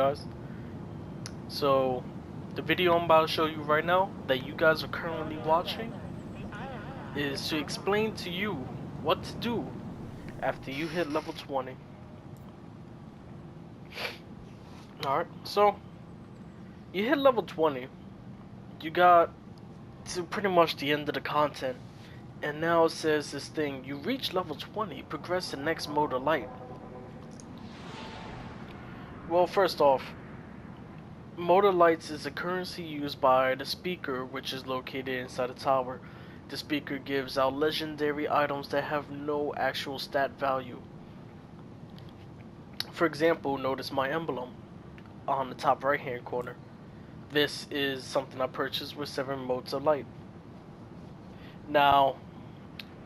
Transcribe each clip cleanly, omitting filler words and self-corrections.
guys. So, the video I'm about to show you right now that you guys are currently watching is to explain to you what to do after you hit level 20. Alright, so you hit level 20, you got to pretty much the end of the content, and now it says this thing, you reach level 20, progress to next mode of light. Well, first off, mode of lights is a currency used by the speaker, which is located inside the tower. The speaker gives out legendary items that have no actual stat value. For example, notice my emblem on the top right hand corner. This is something I purchased with 7 modes of light. Now,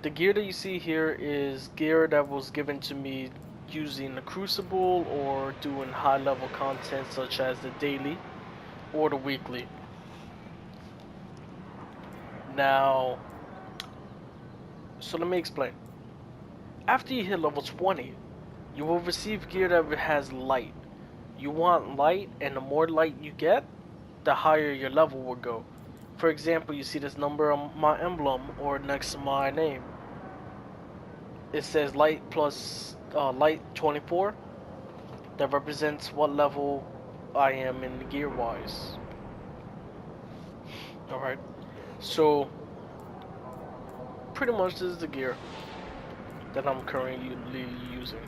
the gear that you see here is gear that was given to me using the Crucible or doing high level content such as the daily or the weekly. Now, so let me explain. After you hit level 20, you will receive gear that has light. You want light, and the more light you get, the higher your level will go. For example, you see this number on my emblem or next to my name. It says light plus light 24. That represents what level I am in gear wise. Alright, so pretty much this is the gear that I'm currently using.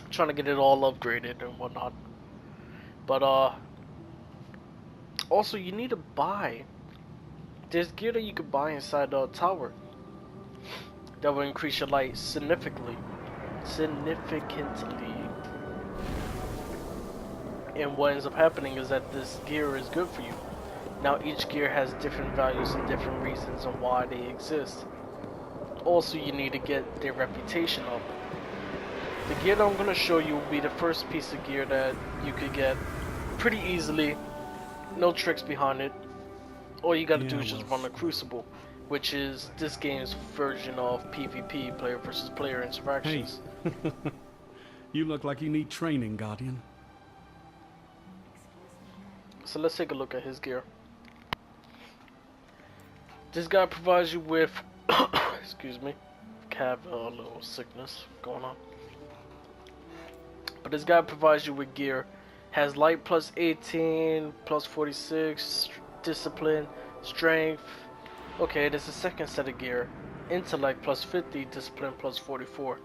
I'm trying to get it all upgraded and whatnot. But also you need to buy. There's gear that you could buy inside the tower that will increase your light significantly. And what ends up happening is that this gear is good for you. Now each gear has different values and different reasons on why they exist. Also, you need to get their reputation up. The gear that I'm going to show you will be the first piece of gear that you could get pretty easily. No tricks behind it. All you gotta do is just run a Crucible, which is this game's version of PvP, player versus player interactions. Hey. You look like you need training, Guardian. So let's take a look at his gear. This guy provides you with excuse me, have a little sickness going on. But this guy provides you with gear. Has light plus 18, plus 46, discipline, strength. Okay, there's a second set of gear. Intellect plus 50, discipline plus 44.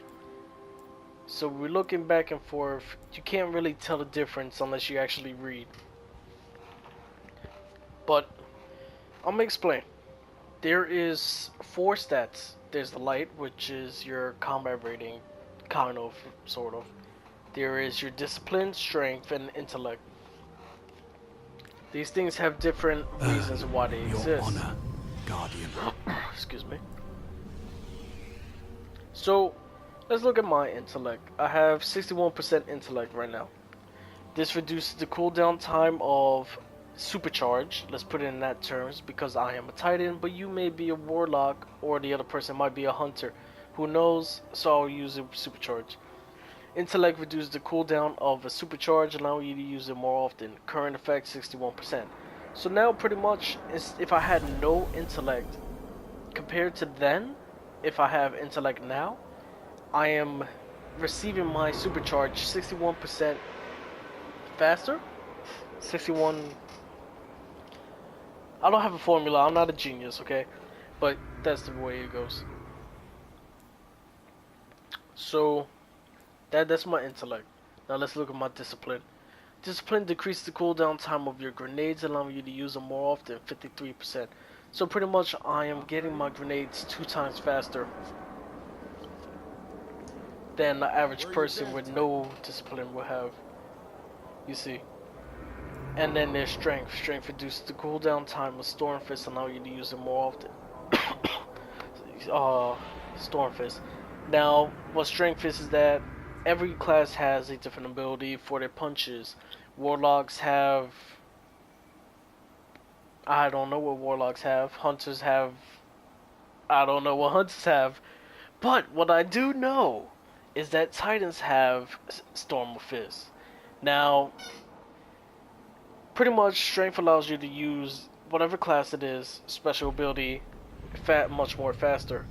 So we're looking back and forth. You can't really tell the difference unless you actually read. But I'm gonna explain. There is 4 stats. There's the light, which is your combat rating, kind of, sort of. There is your discipline, strength, and intellect. These things have different reasons why they exist. Your honor, Guardian. Excuse me. So, let's look at my intellect. I have 61% intellect right now. This reduces the cooldown time of supercharge. Let's put it in that terms because I am a titan, but you may be a warlock or the other person might be a hunter. Who knows? So I'll use a supercharge. Intellect reduces the cooldown of a supercharge, allowing you to use it more often. Current effect 61%. So now pretty much, if I had no intellect, compared to then, if I have intellect now, I am receiving my supercharge 61% faster. 61. I don't have a formula, I'm not a genius, okay? But that's the way it goes. So that's my intellect. Now let's look at my discipline. Discipline decreases the cooldown time of your grenades, allowing you to use them more often, 53%. So pretty much I am getting my grenades 2 times faster than the average person with no discipline will have. You see. And then there's strength. Strength reduces the cooldown time of Stormfist, allowing you to use it more often. Stormfist. Now, what Strength is that every class has a different ability for their punches. Warlocks have... I don't know what warlocks have. Hunters have... I don't know what hunters have. But what I do know is that Titans have Storm of Fist. Now, pretty much strength allows you to use whatever class it is, special ability, much more faster,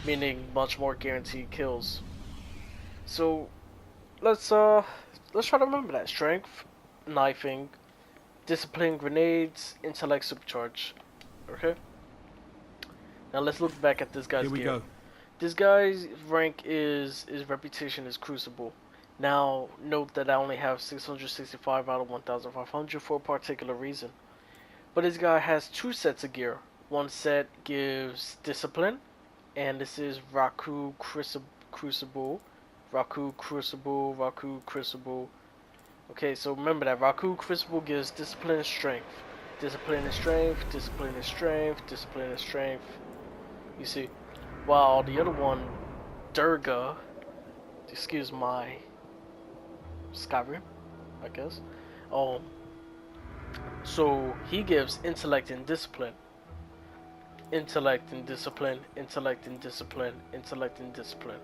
meaning much more guaranteed kills. So let's try to remember that. Strength, knifing, discipline, grenades, intellect, supercharge. Okay. Now let's look back at this guy's Here we gear. go. This guy's rank is his reputation is Crucible. Now note that I only have 665 out of 1,500 for a particular reason. But this guy has two sets of gear. One set gives discipline, and this is Raku Crucible. Raku Crucible, Raku Crucible. Okay, so remember that Raku Crucible gives discipline and strength. Discipline and strength, discipline and strength, discipline and strength. You see, while the other one, Durga, excuse my Skyrim, I guess. So he gives intellect and discipline. Intellect and discipline, intellect and discipline, intellect and discipline.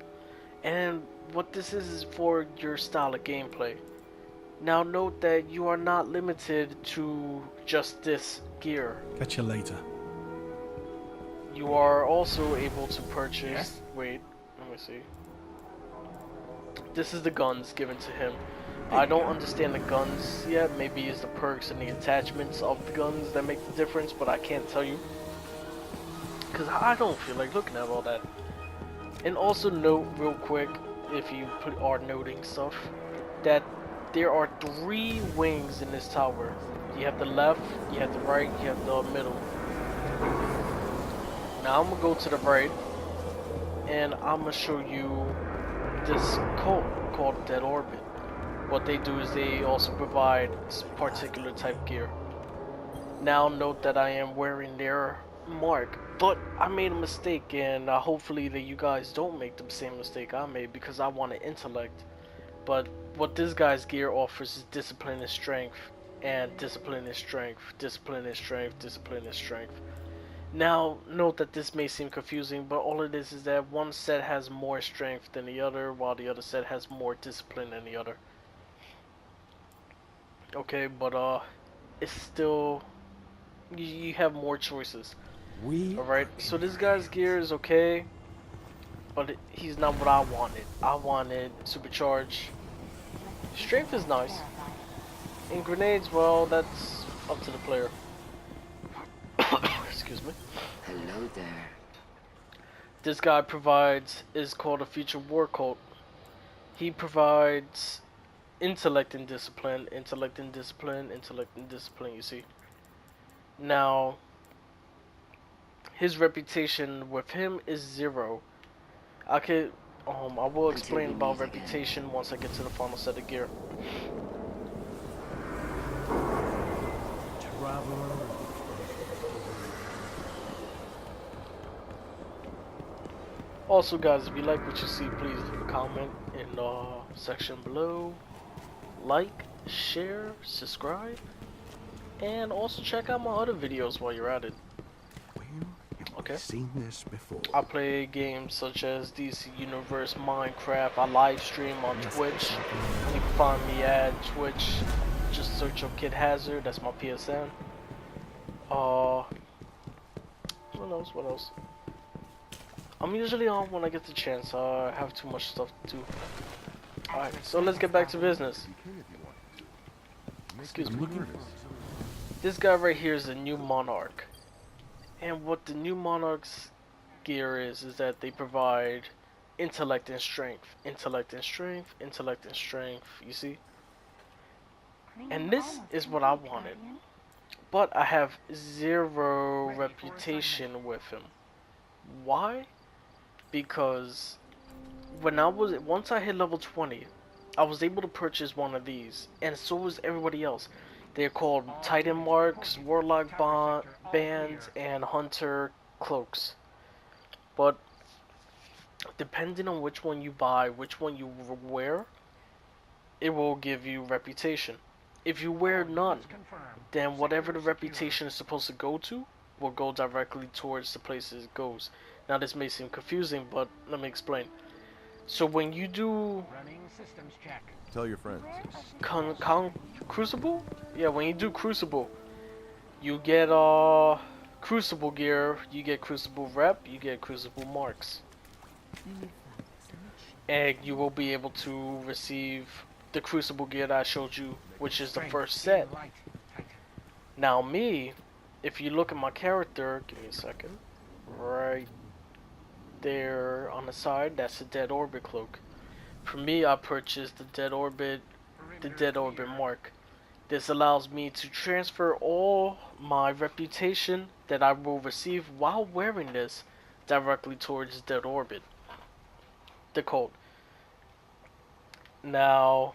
And what this is for your style of gameplay. Now note that you are not limited to just this gear. Catch you later. You are also able to purchase... Wait, let me see. This is the guns given to him. I don't understand the guns yet. Maybe it's the perks and the attachments of the guns that make the difference, but I can't tell you. Because I don't feel like looking at all that. And also note real quick, if you are noting stuff, that there are 3 wings in this tower. You have the left, you have the right, you have the middle. Now I'm gonna go to the right, and I'm gonna show you this cult called Dead Orbit. What they do is they also provide particular type gear. Now note that I am wearing their mark, but I made a mistake, and hopefully that you guys don't make the same mistake I made, because I wanted intellect. But what this guy's gear offers is discipline and strength, and discipline and strength, discipline and strength, discipline and strength. Now, note that this may seem confusing, but all it is that one set has more strength than the other, while the other set has more discipline than the other. Okay, but it's still, you have more choices. Alright, so this guy's gear is okay, but he's not what I wanted. I wanted supercharge. Strength is nice. And grenades, well, that's up to the player. Excuse me. Hello there. This guy is called a future war cult. He provides intellect and discipline, intellect and discipline, intellect and discipline, you see. Now, his reputation with him is 0. I will explain about reputation once I get to the final set of gear. Also guys, if you like what you see, please leave a comment in the section below. Like, share, subscribe, and also check out my other videos while you're at it. Okay. Seen this before. I play games such as DC Universe, Minecraft. I live stream on Twitch. You can find me at Twitch. Just search up Kid Hazard. That's my PSN. What else? I'm usually on when I get the chance. I have too much stuff to do. Alright, so let's get back to business. Excuse me. This guy right here is the new Monarch. And what the new Monarch's gear is that they provide intellect and strength. Intellect and strength, intellect and strength, you see? And this is what I wanted. But I have 0 reputation with him. Why? Because once I hit level 20, I was able to purchase one of these, and so was everybody else. They're called Titan Marks, Warlock Bands, and Hunter Cloaks. But depending on which one you buy, which one you wear, it will give you reputation. If you wear none, then whatever the reputation is supposed to go to will go directly towards the places it goes. Now this may seem confusing, but let me explain. So when you do Running systems check. Tell your friends. Crucible, yeah, when you do Crucible, you get Crucible gear, you get Crucible rep, you get Crucible marks, and you will be able to receive the Crucible gear that I showed you, which is the first set. Now me, if you look at my character, give me a second, right there on the side, that's the Dead Orbit cloak. For me, I purchased the Dead Orbit mark. This allows me to transfer all my reputation that I will receive while wearing this directly towards Dead Orbit, the code. Now,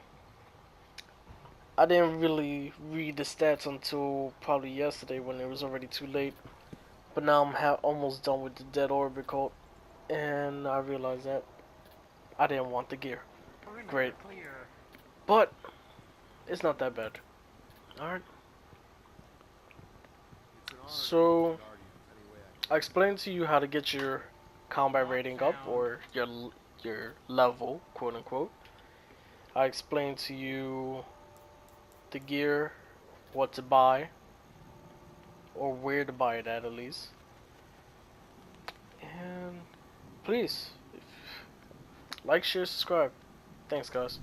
I didn't really read the stats until probably yesterday when it was already too late. But now I'm almost done with the Dead Orbit cult, and I realized that I didn't want the gear. Great. But it's not that bad. Alright. So I explained to you how to get your combat rating up, or your level, quote unquote. I explained to you the gear, what to buy, or where to buy it at least. And please, like, share, subscribe. Thanks, guys.